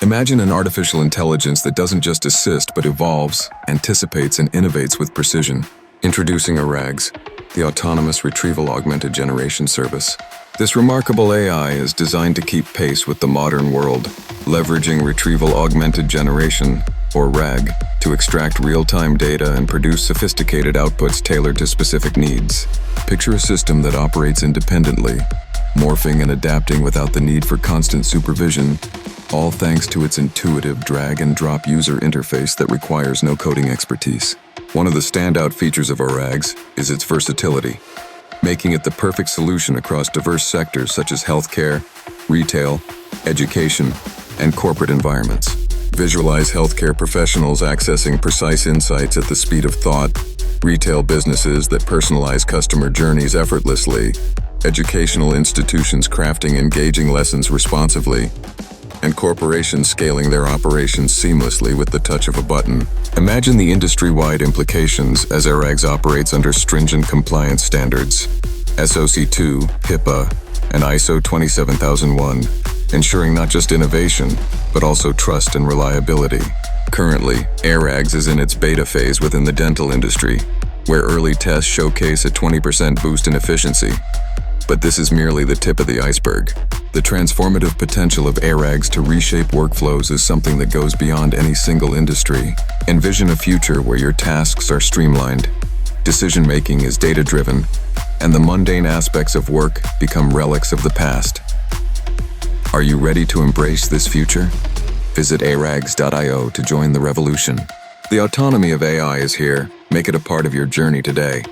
Imagine an artificial intelligence that doesn't just assist but evolves, anticipates, and innovates with precision. Introducing ARAGS, the Autonomous Retrieval Augmented Generation service. This remarkable AI is designed to keep pace with the modern world, leveraging Retrieval Augmented Generation, or RAG, to extract real-time data and produce sophisticated outputs tailored to specific needs. Picture a system that operates independently, morphing and adapting without the need for constant supervision, all thanks to its intuitive drag-and-drop user interface that requires no coding expertise. One of the standout features of ARAGS is its versatility, making it the perfect solution across diverse sectors such as healthcare, retail, education, and corporate environments. Visualize healthcare professionals accessing precise insights at the speed of thought, retail businesses that personalize customer journeys effortlessly, educational institutions crafting engaging lessons responsively, and corporations scaling their operations seamlessly with the touch of a button. Imagine the industry-wide implications as ARAGS operates under stringent compliance standards, SOC 2, HIPAA, and ISO 27001, ensuring not just innovation, but also trust and reliability. Currently, ARAGS is in its beta phase within the dental industry, where early tests showcase a 20% boost in efficiency. But this is merely the tip of the iceberg. The transformative potential of ARAGS to reshape workflows is something that goes beyond any single industry. Envision a future where your tasks are streamlined, decision-making is data-driven, and the mundane aspects of work become relics of the past. Are you ready to embrace this future? Visit arags.io to join the revolution. The autonomy of AI is here. Make it a part of your journey today.